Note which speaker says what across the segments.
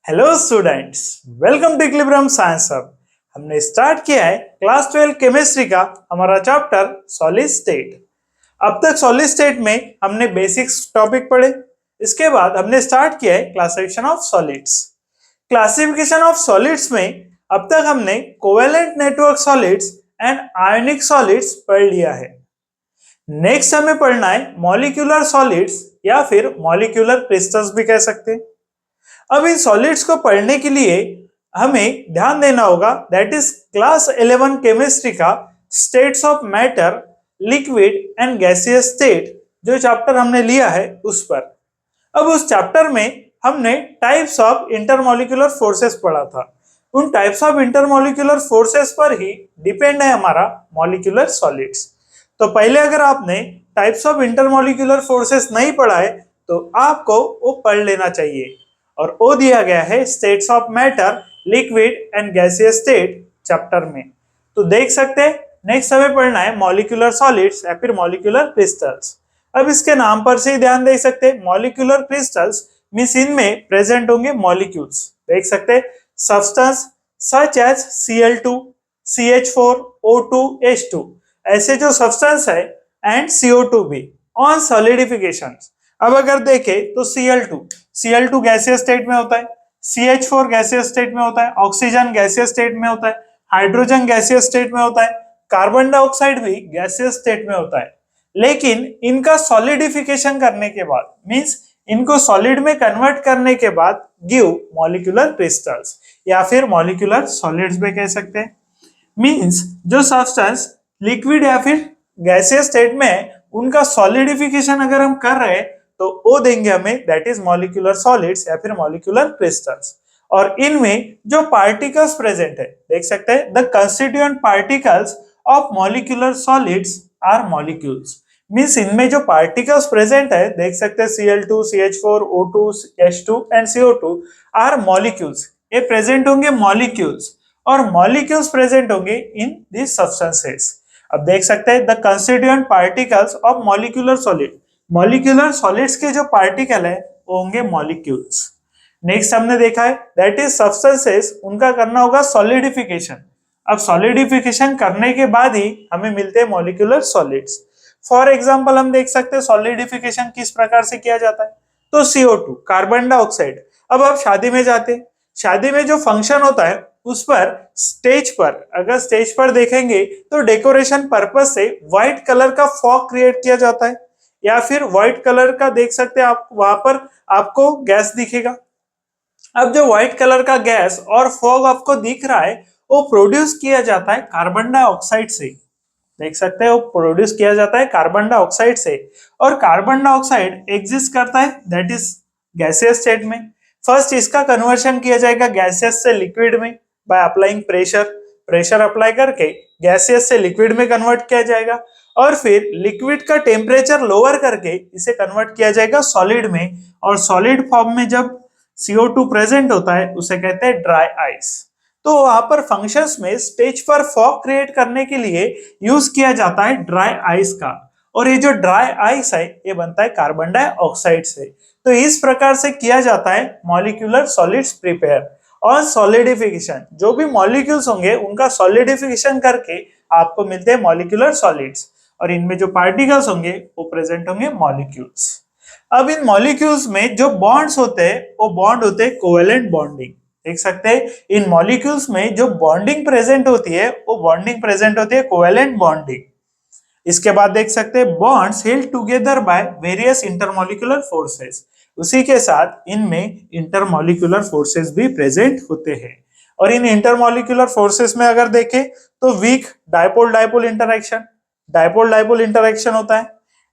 Speaker 1: Hello students, welcome to equilibrium science hub. हमने start किया है क्लास 12 केमिस्ट्री का हमारा चैप्टर सॉलिड स्टेट। अब तक सॉलिड स्टेट में हमने बेसिक्स टॉपिक पढ़े। इसके बाद हमने स्टार्ट किया है classification of solids. Classification of solids में अब तक हमने covalent network solids and ionic solids पढ़ लिया है। नेक्स्ट हमें पढ़ना है मॉलिक्यूलर सॉलिड्स या फिर मॉलिक्यूलर क्रिस्टल्स भी कह सकते हैं। अब इन सॉलिड्स को पढ़ने के लिए हमें ध्यान देना होगा दैट इज क्लास 11 केमिस्ट्री का states of matter, liquid and gaseous state जो चैप्टर हमने लिया है उस पर। अब उस चैप्टर में हमने टाइप्स ऑफ इंटरमॉलिक्यूलर फोर्सेस पढ़ा था। उन टाइप्स ऑफ इंटरमॉलिक्यूलर फोर्सेस पर ही डिपेंड है हमारा मॉलिक्यूलर सॉलिड्स। तो पहले अगर आपने टाइप्स ऑफ इंटरमॉलिक्यूलर फोर्सेस नहीं पढ़ा है तो आपको वो पढ़ लेना चाहिए। और वो दिया गया है states of matter, liquid and gaseous state chapter में। तो देख सकते हैं नेक्स्ट हमें पढ़ना है मॉलिक्यूलर सॉलिड्स या फिर मॉलिक्यूलर क्रिस्टल्स। अब इसके नाम पर से ही ध्यान दे सकते हैं मॉलिक्यूलर क्रिस्टल्स मींस इनमें प्रेजेंट होंगे मॉलिक्यूल्स। देख सकते हैं substance such as Cl2, CH4, O2, H2 ऐसे जो सब्सटेंस है एंड CO2 भी ऑन सॉलिडिफिकेशन। अब अगर देखें तो Cl2 गैसियस स्टेट में होता है, CH4 गैसियस स्टेट में होता है, ऑक्सीजन गैसियस स्टेट में होता है, हाइड्रोजन गैसियस स्टेट में होता है, कार्बन डाइऑक्साइड भी गैसियस स्टेट में होता है। लेकिन इनका सॉलिडिफिकेशन करने के बाद मींस इनको सॉलिड में कन्वर्ट करने के बाद गिव मॉलिक्यूलर क्रिस्टल्स या फिर मॉलिक्यूलर सॉलिड्स भी कह सकते हैं। मींस जो सब्सटेंस लिक्विड या फिर गैसियस स्टेट में है उनका सॉलिडिफिकेशन अगर हम कर रहे हैं तो वो देंगे हमें दैट इज मॉलिक्यूलर सॉलिड्स या फिर मॉलिक्यूलर क्रिस्टल्स। और इनमें जो पार्टिकल्स प्रेजेंट है देख सकते हैं the constituent particles of molecular solids are molecules. Means इनमें जो पार्टिकल्स प्रेजेंट है देख सकते हैं Cl2, CH4, O2, H2 and CO2 are molecules. ये प्रेजेंट होंगे मॉलिक्यूल्स और मॉलिक्यूल्स प्रेजेंट होंगे इन दिस सब्सटेंसेस। अब देख सकते हैं the constituent particles of molecular solid, molecular solids के जो पार्टिकल है वो होंगे मॉलिक्यूल्स। नेक्स्ट हमने देखा है दैट इज सब्सटेंसेस, उनका करना होगा सॉलिडिफिकेशन। अब सॉलिडिफिकेशन करने के बाद ही हमें मिलते हैं मॉलिक्यूलर सॉलिड्स। फॉर एग्जांपल हम देख सकते हैं सॉलिडिफिकेशन किस प्रकार से किया जाता है। तो CO2 कार्बन डाइऑक्साइड। अब आप शादी में जाते हैं, शादी में जो फंक्शन होता है उस पर स्टेज पर अगर स्टेज पर देखेंगे तो डेकोरेशन पर्पस से व्हाइट कलर का फॉग क्रिएट किया जाता है या फिर व्हाइट कलर का देख सकते हैं आप वहां पर आपको गैस दिखेगा। अब जो व्हाइट कलर का गैस और फॉग आपको दिख रहा है वो प्रोड्यूस किया जाता है कार्बन डाइऑक्साइड से। देख सकते हैं वो प्रोड्यूस किया जाता है कार्बन डाइऑक्साइड से और कार्बन डाइऑक्साइड एग्जिस्ट करता है दैट इज गैसियस स्टेट में। फर्स्ट इसका कन्वर्शन किया जाएगा गैसियस से लिक्विड में बाय अप्लाइंग प्रेशर अप्लाई करके गैसियस से लिक्विड में कन्वर्ट किया जाएगा और फिर लिक्विड का टेम्परेचर लोअर करके इसे कन्वर्ट किया जाएगा सॉलिड में। और सॉलिड फॉर्म में जब CO2 प्रेजेंट होता है उसे कहते हैं ड्राई आइस। तो वहां पर फंक्शंस में स्टेज पर फॉग क्रिएट करने के लिए यूज किया जाता है ड्राई आइस का। और ये जो ड्राई आइस है ये बनता है कार्बन डाइऑक्साइड से। तो इस प्रकार से किया जाता है मॉलिक्यूलर सॉलिड्स प्रिपेयर। और सॉलिडिफिकेशन जो भी मॉलिक्यूल्स होंगे उनका सॉलिडिफिकेशन करके आपको मिलते हैं मॉलिक्यूलर सॉलिड्स और इनमें जो पार्टिकल्स होंगे वो प्रेजेंट होंगे मॉलिक्यूल्स। अब इन मॉलिक्यूल्स में जो बॉन्ड्स होते हैं वो बॉन्ड होते हैं कोवेलेंट बॉन्डिंग। देख सकते हैं इन मॉलिक्यूल्स में जो बॉन्डिंग प्रेजेंट होती है वो बॉन्डिंग प्रेजेंट होती है कोवेलेंट बॉन्डिंग। इसके बाद देख सकते हैं bonds held together by various intermolecular forces. उसी के साथ इनमें इंटरमॉलिक्यूलर फोर्सेस भी प्रेजेंट होते हैं। और इन इंटरमॉलिक्यूलर फोर्सेस में अगर देखें तो वीक डायपोल डायपोल इंटरैक्शन होता है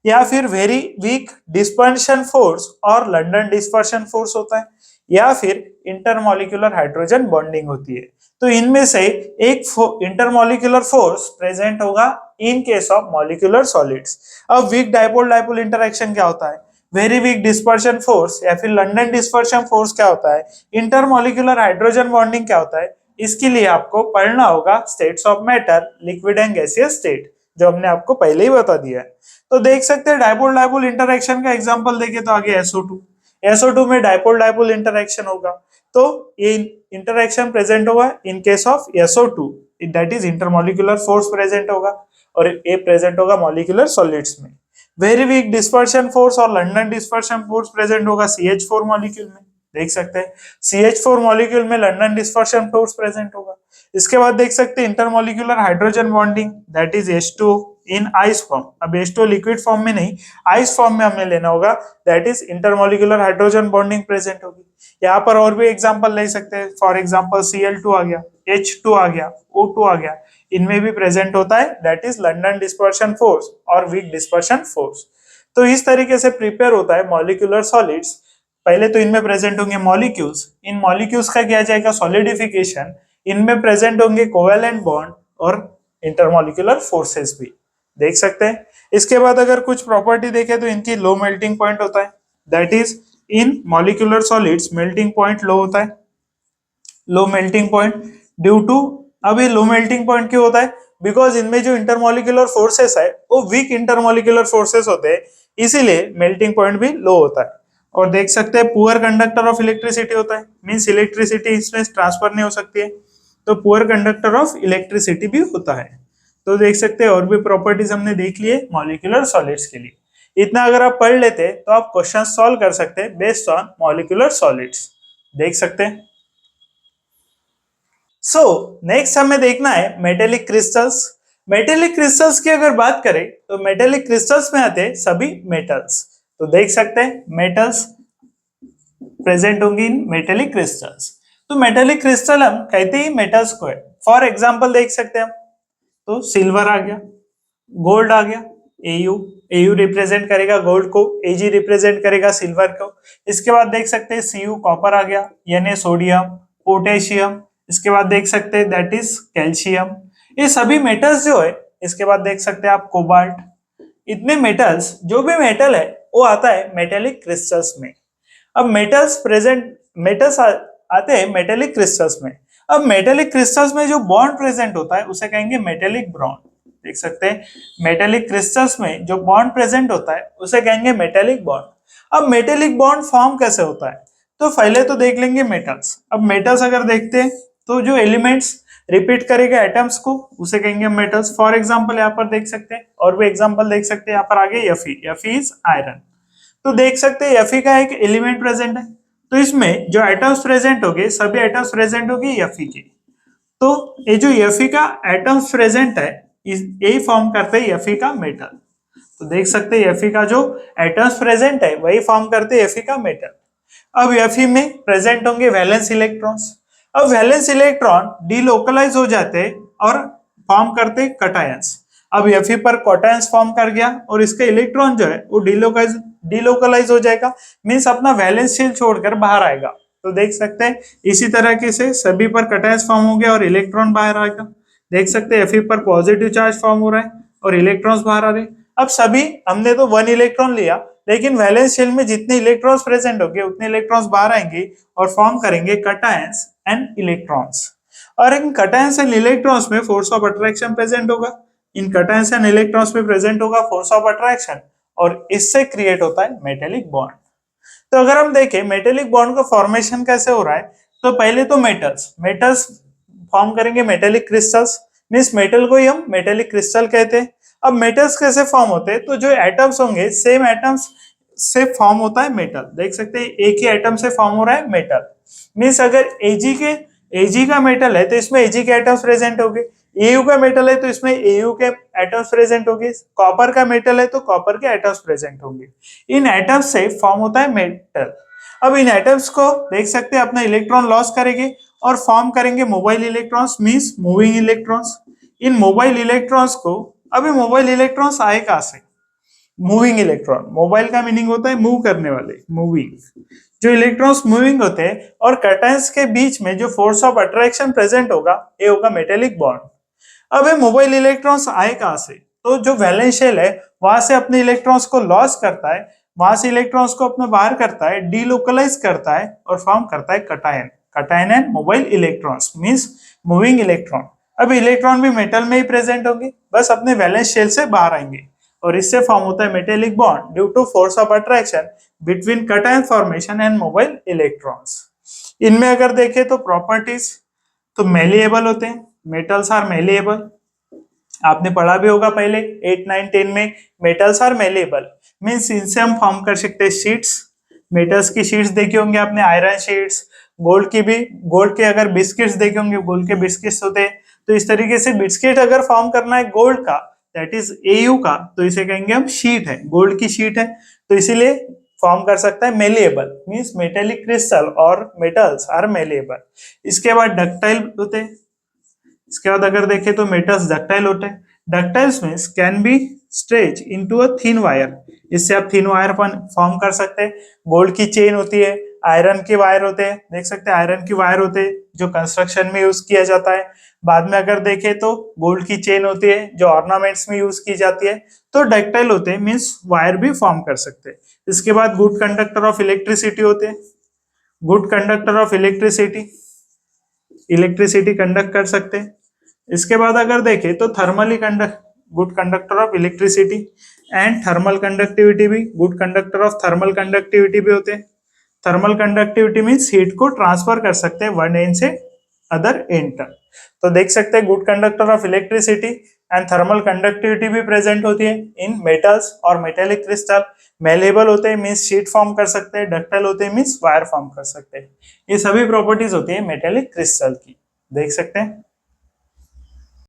Speaker 1: या फिर वेरी वीक डिस्पर्शन फोर्स और लंडन डिस्पर्शन फोर्स होता है या फिर इंटरमॉलिक्यूलर हाइड्रोजन बॉन्डिंग होती है। तो इनमें से एक इंटरमॉलिक्यूलर फोर्स प्रेजेंट होगा in case of molecular solids. अब वीक डायपोल इंटरैक्शन क्या होता है, वेरी वीक डिस्पर्शन फोर्स या फिर लंडन डिस्पर्शन फोर्स क्या होता है, इंटरमॉलिक्यूलर हाइड्रोजन बॉन्डिंग क्या होता है, इसके लिए आपको पढ़ना होगा states of matter, liquid and gaseous state जो हमने आपको पहले ही बता दिया है। तो देख सकते हैं डायपोल इंटरैक्शन का एग्जांपल देखें तो आगे SO2 में डायपोल इंटरैक्शन होगा। तो ये इंटरेक्शन प्रेजेंट होगा in case of SO2, that is intermolecular force present होगा, और ये प्रेजेंट होगा मॉलिक्यूलर सॉलिड्स में। वेरी वीक डिस्पर्शन फोर्स और लंडन डिस्पर्शन फोर्स प्रेजेंट होगा CH4 मॉलिक्यूल में, देख सकते हैं CH4 मॉलिक्यूल में लंडन डिस्पर्शन फोर्स प्रेजेंट होगा। इसके बाद देख सकते हैं intermolecular hydrogen bonding, that is H2 in ice form. अब H2 लिक्विड फॉर्म में नहीं, आइस फॉर्म में हमें लेना होगा, that is intermolecular hydrogen bonding present होगी। यहाँ पर और भी एग्जांपल ले सकते हैं, फॉर एग्जांपल Cl2 आ गया, H2 आ गया, O2 आ गया, इनमें भी प्रेजेंट होता है that is London dispersion force और वीक डिस्पर्शन फोर्स। तो इस तरीके से प्रिपेयर होता है मॉलिक्यूलर सॉलिड्स। पहले तो इनमें प्रेजेंट होंगे मॉलिक्यूल्स, इन मॉलिक्यूल्स का किया जाएगा सॉलिडिफिकेशन, इनमें प्रेजेंट होंगे कोवेलेंट बॉन्ड और इंटरमॉलिक्यूलर फोर्सेस भी, देख सकते हैं। इसके बाद अगर कुछ प्रॉपर्टी देखें तो इनकी लो मेल्टिंग पॉइंट होता है, that is in molecular solids melting point low होता है, low melting point due to. अब ये लो मेल्टिंग पॉइंट क्यों होता है? बिकॉज इनमें जो इंटरमॉलिक्यूलर फोर्सेस है वो वीक इंटरमॉलिक्यूलर फोर्सेस होते हैं, इसीलिए मेल्टिंग पॉइंट भी लो होता है। और देख सकते हैं पुअर कंडक्टर ऑफ इलेक्ट्रिसिटी होता है, मींस इलेक्ट्रिसिटी इसमें ट्रांसफर नहीं हो सकती है, तो पुअर कंडक्टर ऑफ इलेक्ट्रिसिटी भी होता है। तो देख सकते हैं और भी प्रॉपर्टीज हमने देख लिए मॉलिक्यूलर सॉलिड्स के लिए। इतना अगर आप पढ़ लेते तो आप क्वेश्चन सॉल्व कर सकते हैं बेस्ड ऑन मॉलिक्यूलर सॉलिड्स, देख सकते हैं। सो नेक्स्ट हमें देखना है मेटेलिक क्रिस्टल्स। मेटेलिक क्रिस्टल्स की अगर बात करें तो मेटेलिक क्रिस्टल्स में आते हैं सभी मेटल्स, तो देख सकते हैं मेटल्स प्रेजेंट होंगी इन मेटेलिक क्रिस्टल्स। तो मेटेलिक क्रिस्टल हम कहते ही मेटल्स को है। फॉर एग्जांपल देख सकते हैं हम, तो सिल्वर आ गया, गोल्ड आ गया, एयू रिप्रेजेंट करेगा गोल्ड को, Ag रिप्रेजेंट करेगा सिल्वर को। इसके बाद देख सकते हैं Cu कॉपर आ गया, Na सोडियम, पोटेशियम। इसके बाद देख सकते हैं दैट इज कैल्शियम। ये सभी मेटल्स जो है, इसके बाद देख सकते हैं आप कोबाल्ट। इतने मेटल्स, जो भी मेटल है वो आता है मेटेलिक क्रिस्टल्स में। अब मेटल्स आते हैं मेटेलिक क्रिस्टल्स में। अब मेटेलिक क्रिस्टल्स में जो बॉन्ड प्रेजेंट होता है उसे कहेंगे मेटेलिक बॉन्ड, देख सकते हैं मेटेलिक क्रिस्टल्स में जो बॉन्ड प्रेजेंट होता है उसे कहेंगे मेटेलिक बॉन्ड। अब मेटेलिक बॉन्ड फॉर्म कैसे होता है, तो पहले तो देख लेंगे मेटल्स। अब मेटल्स अगर देखते हैं तो जो एलिमेंट्स रिपीट करेगा एटम्स को उसे कहेंगे मेटल्स। फॉर एग्जांपल यहाँ पर देख सकते हैं, और भी एग्जांपल देख सकते हैं, यहाँ पर आगे Fe इज आयरन। तो देख सकते हैं Fe का एक एलिमेंट प्रेजेंट है, तो इसमें जो एटम्स प्रेजेंट होंगे सभी एटम्स प्रेजेंट होंगे Fe के। तो ये जो Fe का एटम्स प्रेजेंट है यही फॉर्म करते हैं Fe का मेटल। तो देख सकते हैं Fe का जो एटम्स प्रेजेंट है वही फॉर्म करते हैं Fe का मेटल। अब Fe में प्रेजेंट होंगे वैलेंस इलेक्ट्रॉन्स। अब वैलेंस इलेक्ट्रॉन डीलोकलाइज हो जाते हैं और फॉर्म करते कटायंस। अब Fe पर कटायंस फॉर्म कर गया और इसका इलेक्ट्रॉन जो है वो डीलोकलाइज हो जाएगा, मींस अपना वैलेंस शेल छोड़कर बाहर आएगा। तो देख सकते हैं इसी तरह से सभी पर कटायंस फॉर्म हो गया और इलेक्ट्रॉन बाहर आएगा। देख सकते हैं Fe पर पॉजिटिव चार्ज फॉर्म हो रहा है और इलेक्ट्रॉन्स बाहर आ रहे हैं। अब सभी हमने तो 1 इलेक्ट्रॉन लिया, लेकिन वैलेंस शेल में जितने इलेक्ट्रॉन्स प्रेजेंट होंगे उतने इलेक्ट्रॉन्स बाहर आएंगे और फॉर्म करेंगे कटायंस एंड इलेक्ट्रॉन्स। और इन कटायंस एंड इलेक्ट्रॉन्स में फोर्स ऑफ अट्रैक्शन प्रेजेंट होगा, इन कटायंस एंड इलेक्ट्रॉन्स में प्रेजेंट होगा फोर्स ऑफ अट्रैक्शन, और इससे क्रिएट होता है मेटेलिक बॉन्ड। तो अगर हम देखें मेटेलिक बॉन्ड का फॉर्मेशन कैसे हो रहा है, तो पहले तो मेटल्स फॉर्म करेंगे मेटेलिक क्रिस्टल्स, मींस मेटल को ही हम मेटेलिक क्रिस्टल कहते हैं। अब मेटल्स कैसे फॉर्म होते हैं, तो जो एटम्स होंगे सेम एटम्स से फॉर्म होता है मेटल। देख सकते हैं एक ही एटम से फॉर्म हो रहा है मेटल, मींस अगर Ag का मेटल है तो इसमें Ag के एटम्स प्रेजेंट होंगे, Au का मेटल है तो इसमें Au के एटम्स प्रेजेंट होंगे, कॉपर का मेटल है तो कॉपर के एटम्स प्रेजेंट होंगे। इन एटम्स से फॉर्म होता है मेटल। अब इन एटम्स को देख सकते हैं अपना इलेक्ट्रॉन लॉस करेंगे और फॉर्म करेंगे mobile electrons, means moving electrons. इन मोबाइल इलेक्ट्रॉन्स को, अभी मोबाइल इलेक्ट्रॉन्स आए कहां से? मूविंग इलेक्ट्रॉन, मोबाइल का मीनिंग होता है मूव करने वाले, मूविंग। जो इलेक्ट्रॉन्स मूविंग होते हैं और कटायंस के बीच में जो फोर्स ऑफ अट्रैक्शन प्रेजेंट होगा ये होगा मेटेलिक बॉन्ड। अब ये मोबाइल इलेक्ट्रॉन्स आए कहां से? तो जो वैलेंस शेल है वहां से अपने इलेक्ट्रॉन्स को लॉस करता है, वहां से इलेक्ट्रॉन्स को अपने बाहर करता है, डीलोकलाइज करता है और फॉर्म करता है cation and mobile electrons, means moving electron. अब इलेक्ट्रॉन भी मेटल में ही प्रेजेंट होंगे, बस अपने वैलेंस शेल से बाहर आएंगे और इससे फॉर्म होता है metallic bond due to force of attraction between cation formation and mobile electrons. इनमें अगर देखें तो प्रॉपर्टीज, तो मेलिएबल होते हैं, मेटल्स आर मेलिएबल। आपने पढ़ा भी होगा पहले 8, 9, 10 में, मेटल्स आर मेलिएबल मीन्स इनसे हम फॉर्म कर सकते हैं शीट्स। मेटल्स की शीट्स देखे होंगे आपने, आयरन शीट्स, गोल्ड की भी, गोल्ड के अगर बिस्किट्स देखे होंगे, गोल्ड के बिस्किट्स होते हैं। तो इस तरीके से बिस्किट अगर फॉर्म करना है गोल्ड का, दैट इज एयू का, तो इसे कहेंगे हम शीट है, गोल्ड की शीट है, तो इसीलिए फॉर्म कर सकता है मेलिएबल मीन्स मेटेलिक क्रिस्टल और मेटल्स आर मेलिएबल। इसके बाद डक्टाइल होते हैं। इसके बाद अगर देखें तो मेटल्स डक्टाइल होते हैं। Ductiles means can be stretch into a thin wire, इससे आप थिन वायर फॉर्म कर सकते हैं। गोल्ड की चेन होती है, आयरन के वायर होते हैं, देख सकते हैं आयरन की वायर होते हैं जो कंस्ट्रक्शन में यूज किया जाता है। बाद में अगर देखें तो गोल्ड की चेन होती है जो ऑर्नामेंट्स में यूज की जाती है। तो डक्टाइल होते हैं मीन्स वायर भी फॉर्म कर सकते हैं। इसके बाद गुड कंडक्टर ऑफ इलेक्ट्रिसिटी होते हैं। Good conductor of electricity, electricity conduct कर सकते हैं। इसके बाद अगर देखें तो thermally conduct, good conductor of electricity and thermal conductivity भी, good conductor of thermal conductivity भी होते हैं। थर्मल कंडक्टिविटी मीन्स हीट को ट्रांसफर कर सकते हैं वन एंड से अदर एंड तक। तो देख सकते हैं good conductor of electricity and thermal conductivity भी प्रेजेंट होती है इन मेटल्स और मेटेलिक क्रिस्टल। मेलेबल होते हैं मीन्स शीट फॉर्म कर सकते हैं, डक्टाइल होते हैं मीन्स वायर फॉर्म कर सकते हैं। ये सभी प्रॉपर्टीज होती है मेटेलिक क्रिस्टल की, देख सकते हैं।